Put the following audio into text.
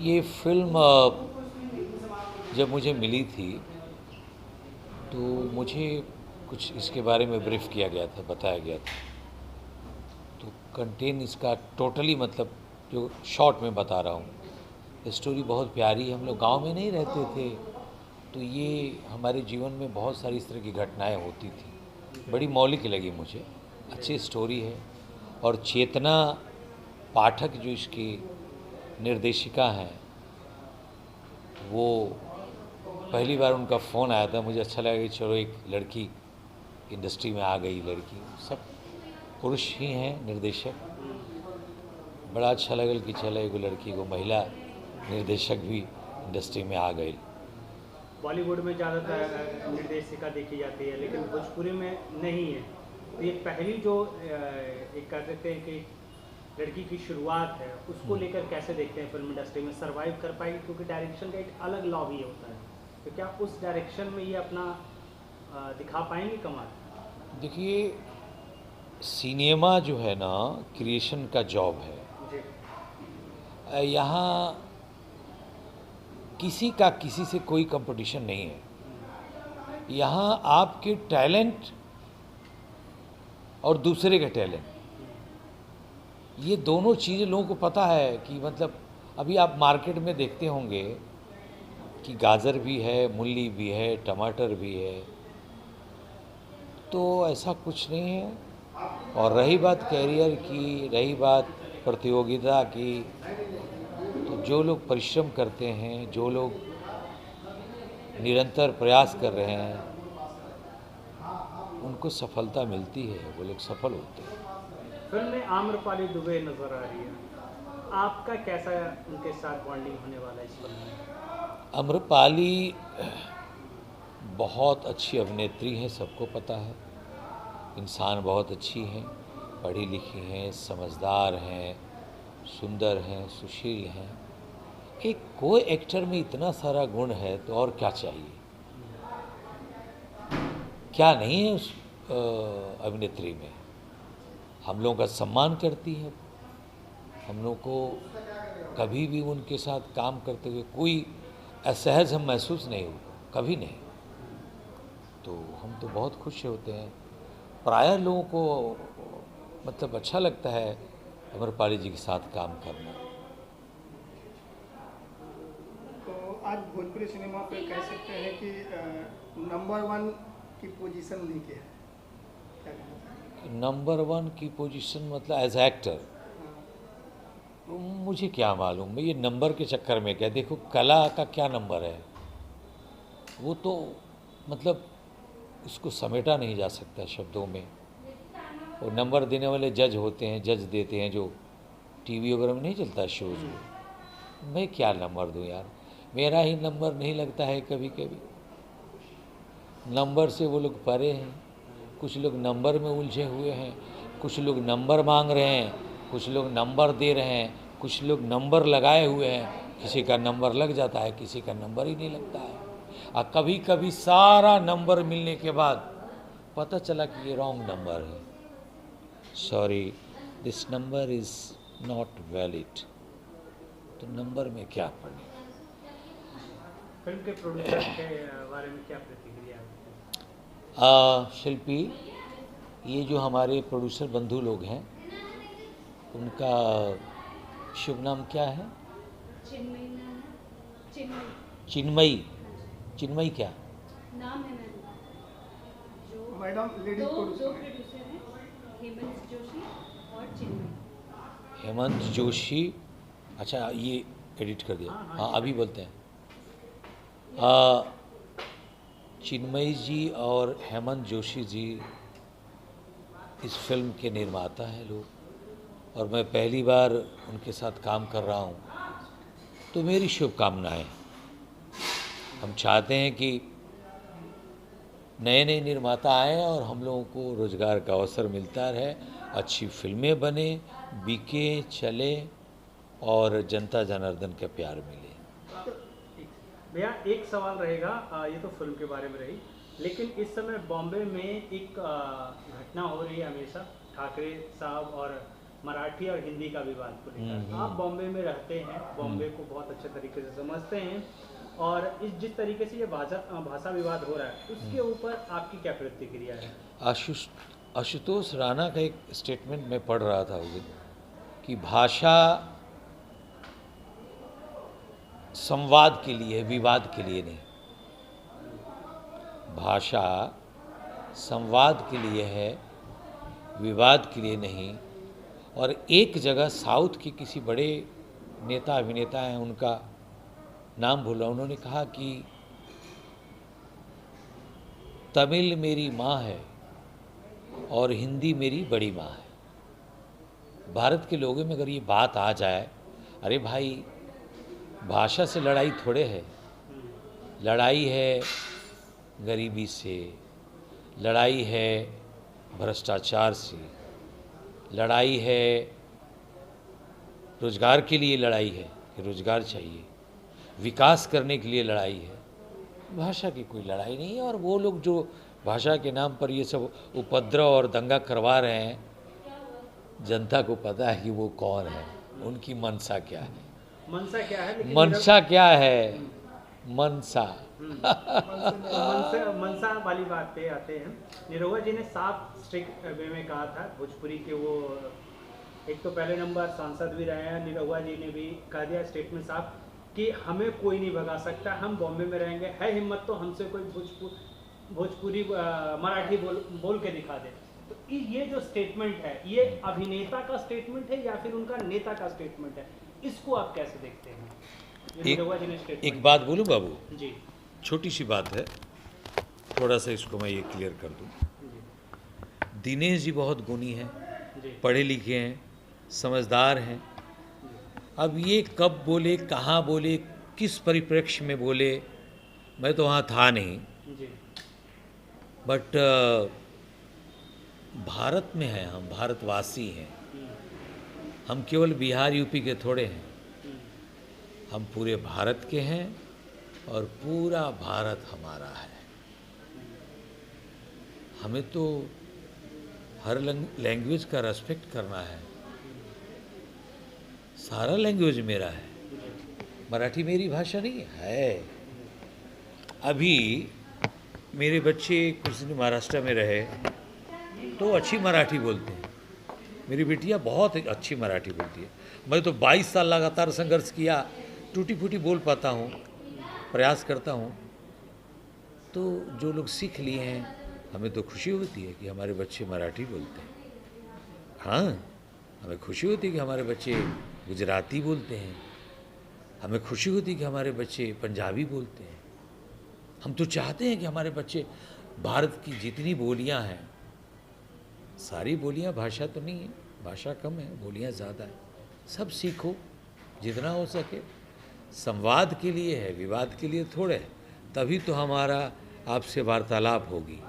ये फिल्म जब मुझे मिली थी तो मुझे कुछ इसके बारे में ब्रीफ किया गया था, बताया गया था। तो कंटेन इसका टोटली मतलब जो शॉर्ट में बता रहा हूँ, स्टोरी बहुत प्यारी है। हम लोग गांव में नहीं रहते थे, तो ये हमारे जीवन में बहुत सारी इस तरह की घटनाएं होती थी। बड़ी मौलिक लगी मुझे, अच्छी स्टोरी है। और चेतना पाठक जो इसकी निर्देशिका हैं, वो पहली बार उनका फ़ोन आया था, मुझे अच्छा लगा कि चलो एक लड़की इंडस्ट्री में आ गई। लड़की सब पुरुष ही हैं निर्देशक। बड़ा अच्छा लगल कि चलो एगो लड़की को महिला निर्देशक भी इंडस्ट्री में आ गई। बॉलीवुड में ज़्यादातर निर्देशिका देखी जाती है, लेकिन भोजपुरी में नहीं है। तो ये पहली जो एक कह सकते हैं कि लड़की की शुरुआत है, उसको लेकर कैसे देखते हैं फिल्म इंडस्ट्री में सर्वाइव कर पाएगी? क्योंकि डायरेक्शन का एक अलग लॉबी होता है, तो क्या उस डायरेक्शन में ये अपना दिखा पाएंगे कमाल? देखिए, सिनेमा जो है ना, क्रिएशन का जॉब है। जी। यहाँ किसी का किसी से कोई कंपटीशन नहीं है। यहाँ आपके टैलेंट और दूसरे का टैलेंट, ये दोनों चीज़ें लोगों को पता है कि मतलब अभी आप मार्केट में देखते होंगे कि गाजर भी है, मूली भी है, टमाटर भी है, तो ऐसा कुछ नहीं है। और रही बात कैरियर की, रही बात प्रतियोगिता की, तो जो लोग परिश्रम करते हैं, जो लोग निरंतर प्रयास कर रहे हैं, उनको सफलता मिलती है, वो लोग सफल होते हैं। फिल्म में आम्रपाली दुबे नजर आ रही है, आपका कैसा उनके साथ बॉन्डिंग होने वाला है इस फिल्म में? आम्रपाली बहुत अच्छी अभिनेत्री हैं, सबको पता है। इंसान बहुत अच्छी हैं, पढ़ी लिखी हैं, समझदार हैं, सुंदर हैं, सुशील हैं। एक कोई एक्टर में इतना सारा गुण है तो और क्या चाहिए? क्या नहीं है उस अभिनेत्री में? हम लोगों का सम्मान करती है। हम लोग को कभी भी उनके साथ काम करते हुए कोई असहज हम महसूस नहीं हुआ, कभी नहीं। तो हम तो बहुत खुश होते हैं। प्रायः लोगों को मतलब अच्छा लगता है आम्रपाली जी के साथ काम करना। तो आज भोजपुरी सिनेमा पे कह सकते हैं कि नंबर 1 की पोजीशन लेके है, क्या कहना चाहिए? नंबर 1 की पोजीशन मतलब एज एक्टर, तो मुझे क्या मालूम, ये नंबर के चक्कर में क्या। देखो, कला का क्या नंबर है, वो तो मतलब उसको समेटा नहीं जा सकता शब्दों में। और नंबर देने वाले जज होते हैं, जज देते हैं, जो टीवी वगैरह में नहीं चलता शोज़ में। मैं क्या नंबर दूं यार, मेरा ही नंबर नहीं लगता है कभी कभी। नंबर से वो लोग परे हैं। कुछ लोग नंबर में उलझे हुए हैं, कुछ लोग नंबर मांग रहे हैं, कुछ लोग नंबर दे रहे हैं, कुछ लोग नंबर लगाए हुए हैं। किसी का नंबर लग जाता है, किसी का नंबर ही नहीं लगता है। और कभी कभी सारा नंबर मिलने के बाद पता चला कि ये रॉन्ग नंबर है। Sorry, this number is not valid. तो नंबर में क्या पढ़े। फिल्म के प्रोड्यूसर के बारे में क्या प्रतिक्रिया है? शिल्पी, ये जो हमारे प्रोड्यूसर बंधु लोग हैं, उनका शुभ नाम क्या है? चिन्मयी नाम है। चिन्मयी। चिन्मयी। चिन्मयी क्या? नाम है मैम। जो मैडम लेडीज दो प्रोड्यूसर प्रोड्यूसर हैं, हेमंत जोशी और चिन्मयी। हेमंत जोशी। अच्छा, ये एडिट कर दिया। हाँ, अभी बोलते हैं। चिन्मयी जी और हेमंत जोशी जी इस फिल्म के निर्माता हैं लोग, और मैं पहली बार उनके साथ काम कर रहा हूँ, तो मेरी शुभकामनाएं। हम चाहते हैं कि नए नए निर्माता आएँ और हम लोगों को रोज़गार का अवसर मिलता रहे, अच्छी फिल्में बने, बिके, चले और जनता जनार्दन का प्यार मिले। भैया एक सवाल रहेगा, ये तो फिल्म के बारे में रही, लेकिन इस समय बॉम्बे में एक घटना हो रही है हमेशा, ठाकरे साहब और मराठी और हिंदी का विवाद को लेकर। आप बॉम्बे में रहते हैं, बॉम्बे को बहुत अच्छे तरीके से समझते हैं, और जिस तरीके से ये भाषा विवाद हो रहा है उसके ऊपर आपकी क्या प्रतिक्रिया है? आशुतोष राणा का एक स्टेटमेंट मैं पढ़ रहा था उस दिन कि भाषा संवाद के लिए है, विवाद के लिए नहीं। भाषा संवाद के लिए है, विवाद के लिए नहीं। और एक जगह साउथ के किसी बड़े नेता अभिनेता हैं, उनका नाम भूला, उन्होंने कहा कि तमिल मेरी माँ है और हिंदी मेरी बड़ी माँ है। भारत के लोगों में अगर ये बात आ जाए, अरे भाई भाषा से लड़ाई थोड़े है, लड़ाई है गरीबी से, लड़ाई है भ्रष्टाचार से, लड़ाई है रोजगार के लिए, लड़ाई है कि रोजगार चाहिए, विकास करने के लिए लड़ाई है। भाषा की कोई लड़ाई नहीं है। और वो लोग जो भाषा के नाम पर ये सब उपद्रव और दंगा करवा रहे हैं, जनता को पता है कि वो कौन है, उनकी मनसा क्या है। मनसा क्या है? लेकिन मनसा क्या है? मनसा मनसा वाली बात पे आते हैं। निरहुआ जी ने साफ स्ट्रिक्ट वे में कहा था, भोजपुरी के वो एक तो पहले नंबर सांसद भी रहे हैं, निरहुआ जी ने भी कह दिया स्टेटमेंट साफ कि हमें कोई नहीं भगा सकता, हम बॉम्बे में रहेंगे, है हिम्मत तो हमसे कोई भोजपुरी मराठी बोल के दिखा दे। तो ये जो स्टेटमेंट है, ये अभिनेता का स्टेटमेंट है या फिर उनका नेता का स्टेटमेंट है? इसको आप कैसे देखते हैं? एक बात बोलूं बाबू जी, छोटी सी बात है, थोड़ा सा इसको मैं ये क्लियर कर दूं। दिनेश जी बहुत गुणी हैं, पढ़े लिखे हैं, समझदार हैं। अब ये कब बोले, कहाँ बोले, किस परिप्रेक्ष्य में बोले, मैं तो वहाँ था नहीं, बट भारत में हैं हम, भारतवासी हैं हम, केवल बिहार यूपी के थोड़े हैं, हम पूरे भारत के हैं और पूरा भारत हमारा है। हमें तो हर लैंग्वेज का रेस्पेक्ट करना है। सारा लैंग्वेज मेरा है, मराठी मेरी भाषा नहीं है। अभी मेरे बच्चे कुछ दिन महाराष्ट्र में रहे तो अच्छी मराठी बोलते हैं, मेरी बिटिया बहुत अच्छी मराठी बोलती है। मैं तो 22 साल लगातार संघर्ष किया, टूटी फूटी बोल पाता हूँ, प्रयास करता हूँ। तो जो लोग सीख लिए हैं, हमें तो खुशी होती है कि हमारे बच्चे मराठी बोलते हैं। हाँ, हमें खुशी होती है कि हमारे बच्चे गुजराती बोलते हैं, हमें खुशी होती है कि हमारे बच्चे पंजाबी बोलते हैं। हम तो चाहते हैं कि हमारे बच्चे, भारत की जितनी बोलियां हैं, सारी बोलियां, भाषा तो नहीं है, भाषा कम है, बोलियां ज़्यादा है, सब सीखो जितना हो सके। संवाद के लिए है, विवाद के लिए थोड़े है, तभी तो हमारा आपसे वार्तालाप होगी।